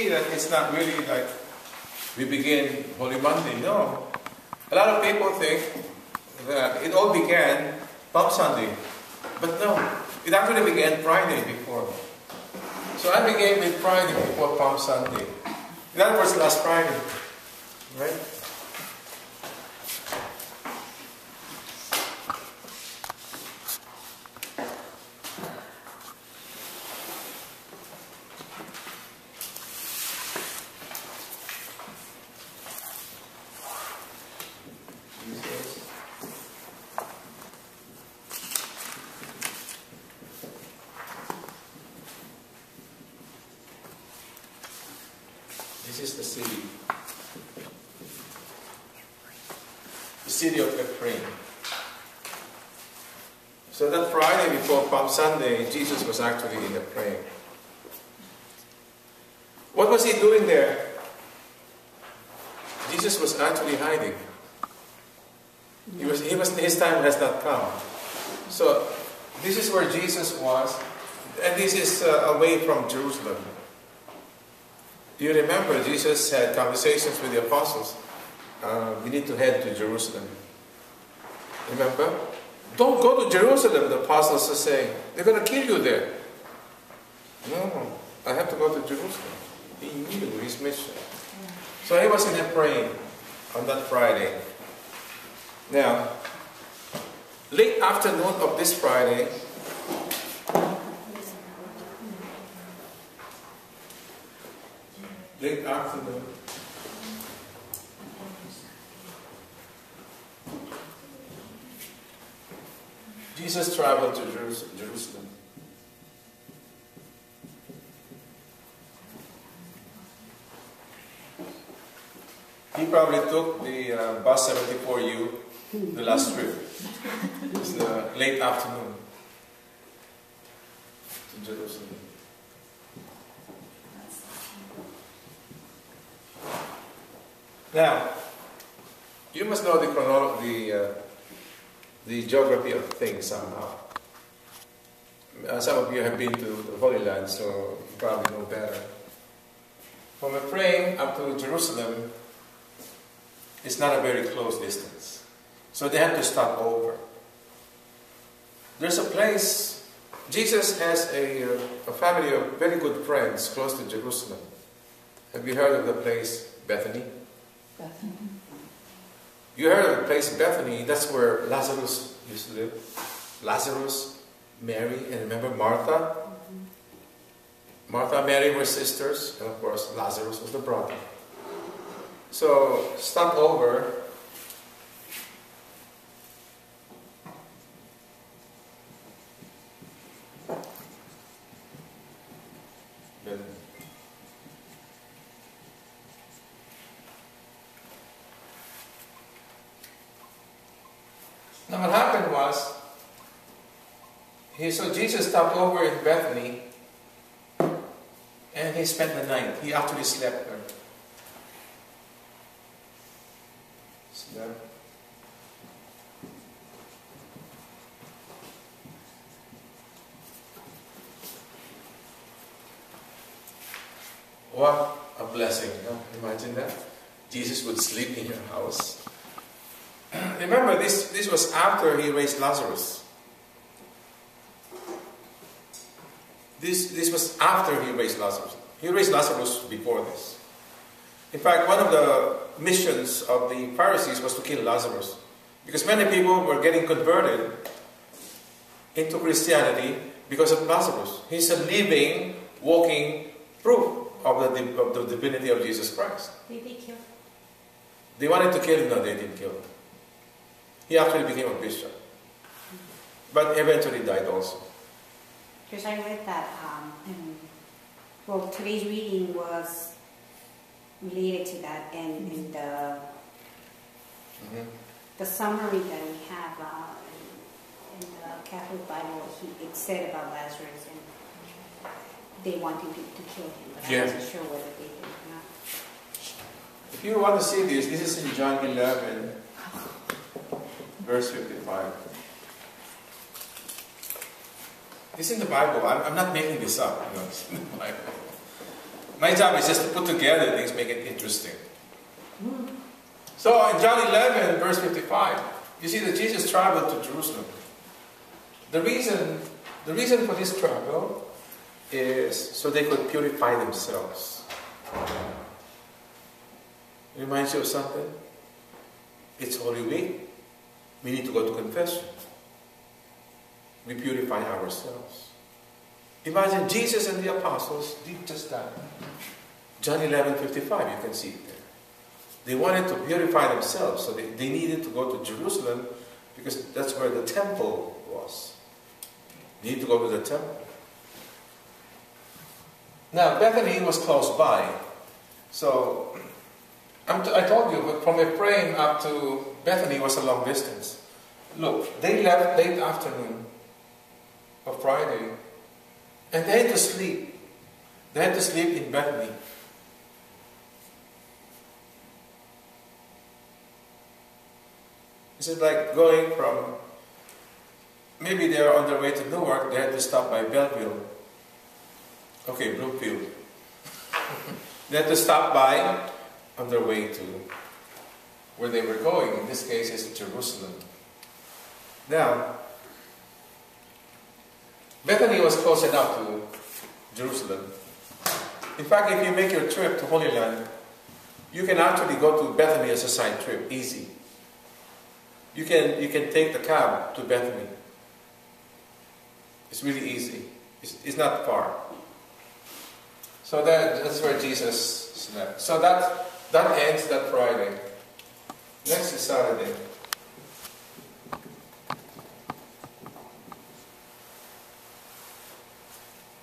that it's not really like we begin Holy Monday. No. A lot of people think that it all began Palm Sunday. But no, it actually began Friday before. So I began with Friday before Palm Sunday. That was last Friday. Right? This is the city. The city of Ephraim. So that Friday before Palm Sunday, Jesus was actually in Ephraim. What was he doing there? Jesus was actually hiding. His time has not come. So this is where Jesus was, and this is away from Jerusalem. Do you remember Jesus had conversations with the apostles? We need to head to Jerusalem. Remember? Don't go to Jerusalem, the apostles are saying. They're going to kill you there. No, I have to go to Jerusalem. He knew his mission. So he was in Ephraim on that Friday. Now, late afternoon of this Friday, late afternoon, Jesus traveled to Jerusalem. He probably took the bus 74U, the last trip. It's late afternoon to Jerusalem. Now, you must know the geography of things somehow. Some of you have been to the Holy Land, so you probably know better. From Ephraim up to Jerusalem, it's not a very close distance. So they have to stop over. There's a place, Jesus has a family of very good friends close to Jerusalem. Have you heard of the place Bethany? Bethany. You heard of the place Bethany? That's where Lazarus used to live. Lazarus, Mary, and remember Martha? Martha and Mary were sisters, and of course Lazarus was the brother. So, stop over. Now what happened was, so Jesus stopped over in Bethany, and he spent the night. He actually slept there. Slept. What a blessing, huh? Imagine that. Jesus would sleep in your house. Remember, this was after he raised Lazarus. This was after he raised Lazarus. He raised Lazarus before this. In fact, one of the missions of the Pharisees was to kill Lazarus, because many people were getting converted into Christianity because of Lazarus. He's a living, walking proof of the divinity of Jesus Christ. Did they kill him? They wanted to kill him, no, they didn't kill him. He actually became a bishop, but eventually died also. Because I read that, well, today's reading was related to that, and in the summary that we have in the Catholic Bible, it said about Lazarus, and they wanted to kill him, but I wasn't sure whether they did or not. If you want to see this is in John 11, verse 55. It's in the Bible. I'm not making this up. You know, it's in the Bible. My job is just to put together things, make it interesting. So in John 11, verse 55, you see that Jesus traveled to Jerusalem. The reason for this travel is so they could purify themselves. Reminds you of something? It's Holy Week. We need to go to confession. We purify ourselves. Imagine Jesus and the apostles did just that. John 11:55, you can see it there. They wanted to purify themselves, so they needed to go to Jerusalem because that's where the temple was. They need to go to the temple. Now, Bethany was close by. So, I told you, from Ephraim up to Bethany was a long distance. Look, they left late afternoon of Friday, and they had to sleep. They had to sleep in Bethany. This is like going from, maybe they are on their way to Newark, they had to stop by Belleville. Okay, Brookfield. They had to stop by on their way to where they were going. In this case, it's Jerusalem. Now, Bethany was close enough to Jerusalem. In fact, if you make your trip to Holy Land, you can actually go to Bethany as a side trip, easy. You can take the cab to Bethany. It's really easy. It's not far. So that's where Jesus slept. So that ends that Friday. Next is Saturday.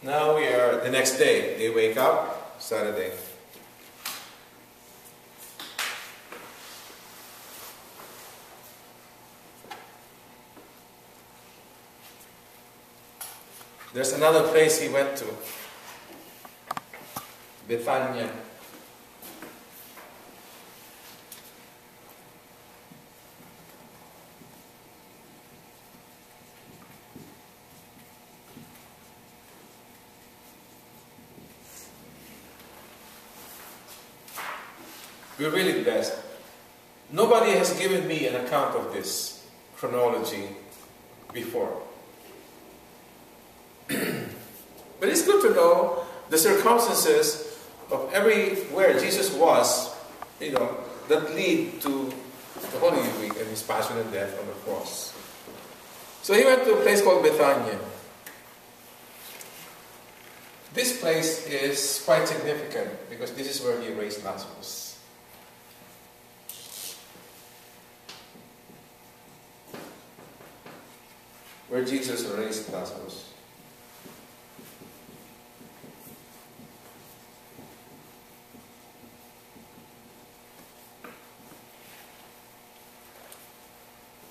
Now we are the next day. They wake up, Saturday. There's another place he went to. Bethania. We're really blessed. Nobody has given me an account of this chronology before. But it's good to know the circumstances of everywhere Jesus was, that lead to the Holy Week and His Passion and Death on the cross. So he went to a place called Bethania. This place is quite significant because this is where he raised Lazarus. Where Jesus raised Lazarus.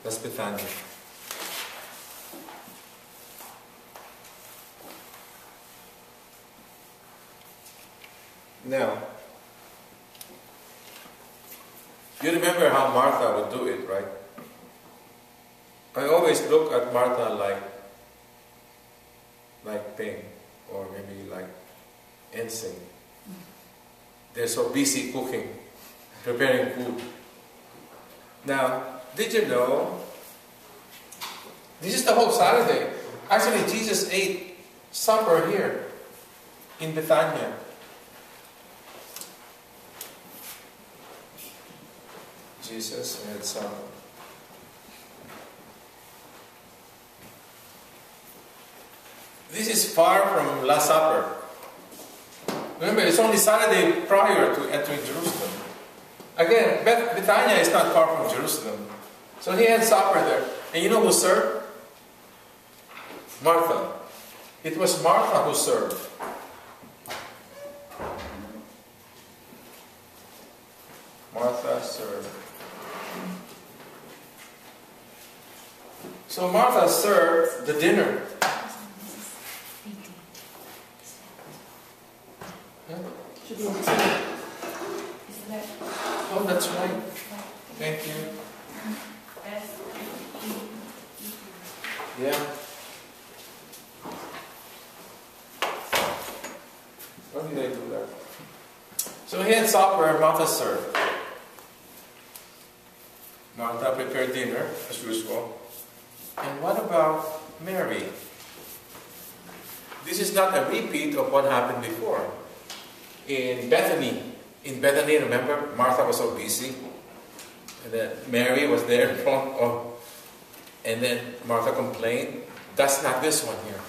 That's Bethania. Now, you remember how Martha would do it, right? I always look at Martha like pain, or maybe like ensign. They're so busy cooking, preparing food. Now, did you know, this is the whole Saturday. Actually, Jesus ate supper here in Bethania. Jesus had supper. This is far from Last Supper. Remember, it's only Saturday prior to entering Jerusalem. Again, Bethania is not far from Jerusalem. So he had supper there. And you know who served? Martha. It was Martha who served. Martha served. So Martha served the dinner. Should be on tea. Oh, that's right. Thank you. Yeah. Why did I do that? So he had supper, Martha served. Martha prepared dinner, as usual. And what about Mary? This is not a repeat of what happened before. In Bethany, remember, Martha was so busy. And then Mary was there in front of, and then Martha complained. That's not this one here.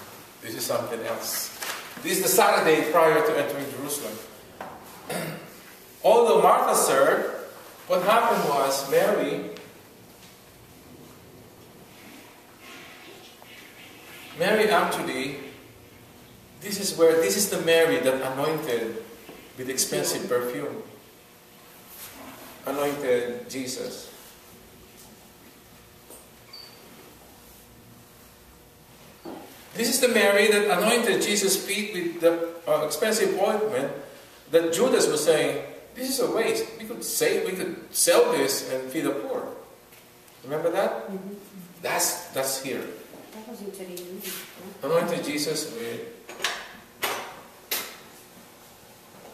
This is something else. This is the Saturday prior to entering Jerusalem. Although Martha served, what happened was Mary actually, this is the Mary that anointed with expensive perfume. Anointed Jesus. This is the Mary that anointed Jesus' feet with the expensive ointment that Judas was saying, this is a waste. We could sell this and feed the poor. Remember that? Mm-hmm. That's here. That was in today. Anointed Jesus with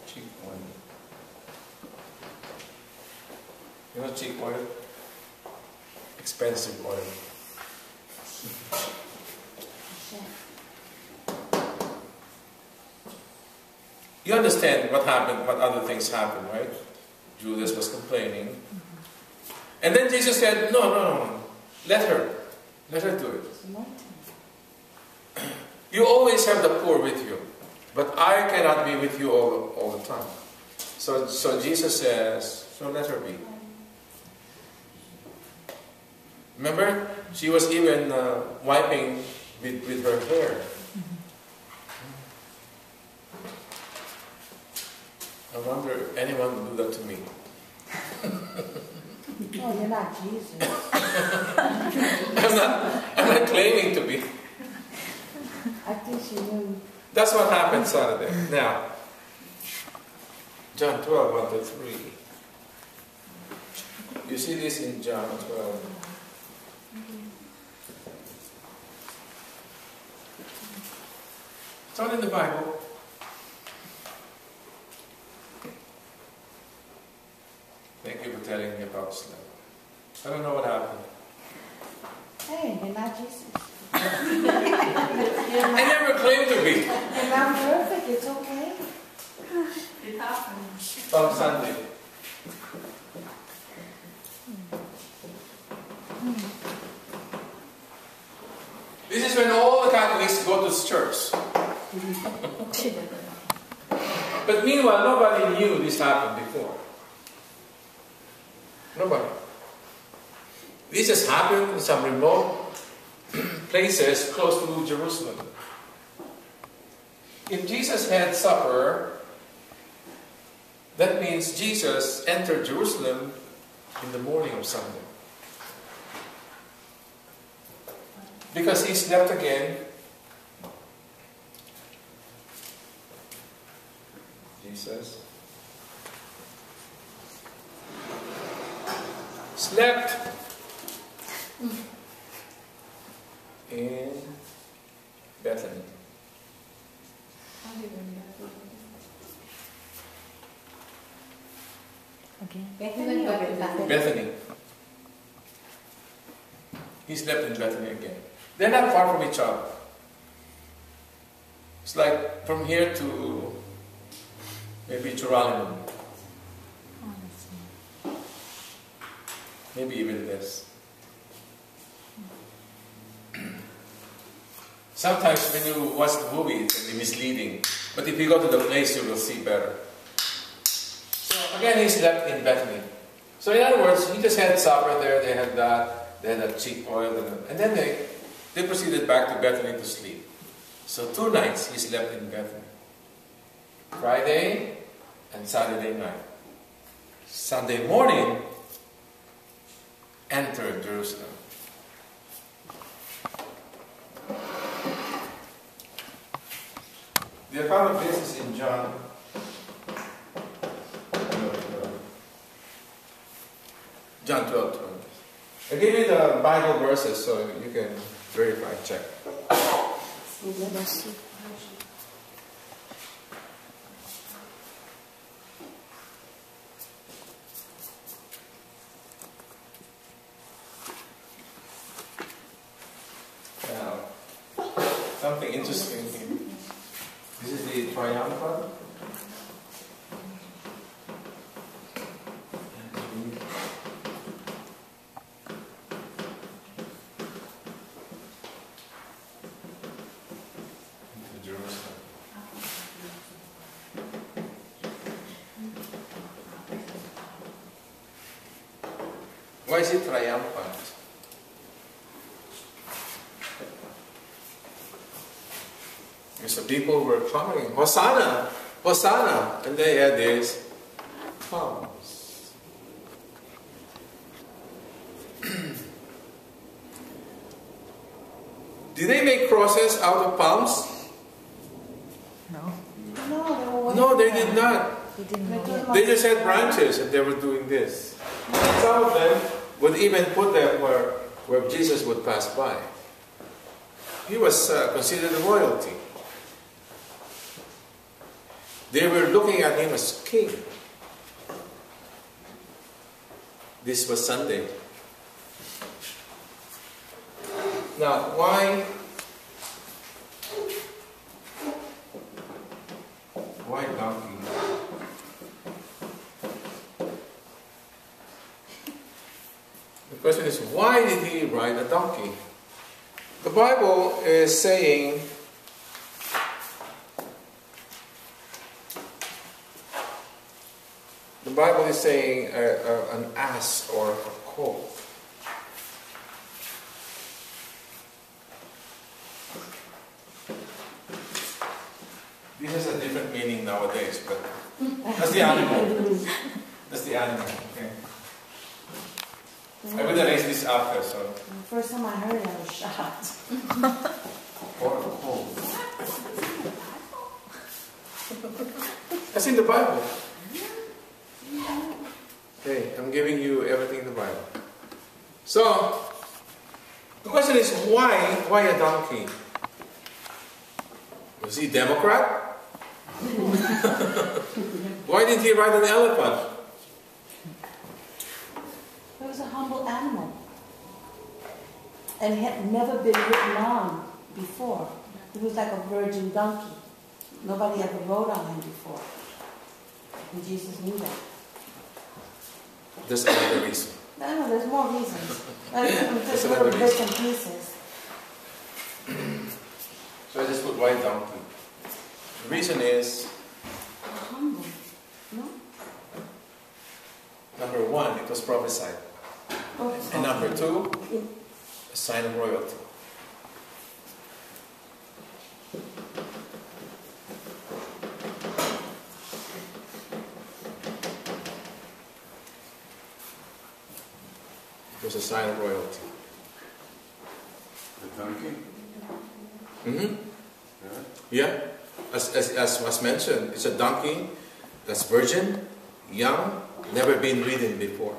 cheap oil. You know cheap oil? Expensive oil. You understand what happened, what other things happened, right? Judas was complaining. Mm-hmm. And then Jesus said, no. Let her do it. You always have the poor with you, but I cannot be with you all the time. So Jesus says, so let her be. Remember, she was even wiping with her hair. I wonder if anyone would do that to me. Oh, you're not Jesus. I'm not claiming to be. I think she knew. That's what happened Saturday. Now, John 12, 1 to 3. You see this in John 12. It's not in the Bible. Thank you for telling me about Islam. I don't know what happened. Hey, you're not Jesus. I never claimed to be. You're not perfect, it's okay. It happens. On Sunday. This is when all the Catholics go to church. But meanwhile, nobody knew this happened before. Nobody. This just happened in some remote places close to Jerusalem. If Jesus had supper, that means Jesus entered Jerusalem in the morning of Sunday. Because he slept again. Jesus slept in Bethany. Okay. Bethany or Bethany? Bethany. He slept in Bethany again. They're not far from each other. It's like from here to maybe CHRONOLOGY. Maybe even less. Sometimes when you watch the movie, it can be misleading. But if you go to the place, you will see better. So again, he slept in Bethany. So in other words, he just had supper there. They had that. They had that cheap oil. And then they proceeded back to Bethany to sleep. So 2 nights he slept in Bethany. Friday and Saturday night. Sunday morning, entered Jerusalem. The account of this is in John. John 12, 20. I gave you the Bible verses so you can verify, check. Why is it triumphant? Because the people were clamoring, Hosanna! Hosanna! And they had these palms. Did they make crosses out of palms? No, they did not. They just had branches and they were doing this. And some of them would even put them where Jesus would pass by. He was considered royalty. They were looking at him as king. This was Sunday. Now, why donkey? The question is, why did he ride a donkey? The Bible is saying an ass or a colt. This has a different meaning nowadays, but that's the animal. That's the animal. Okay. I would erase this after, so. The first time I heard it, I was shocked. Or a colt. That's in the Bible. Okay, I'm giving you everything in the Bible. So, the question is, why a donkey? Was he Democrat? Why didn't he ride an elephant? It was a humble animal. And he had never been ridden on before. He was like a virgin donkey. Nobody ever rode on him before. And Jesus knew that. There's another reason. No, there's more reasons. Just little bits and pieces. So I just put white donkey. The reason is, Humble. No? number one, it was prophesied. And number two, a sign of royalty. It was a sign of royalty. The donkey? Mm-hmm. Yeah. As was mentioned, it's a donkey that's virgin, young, never been ridden before.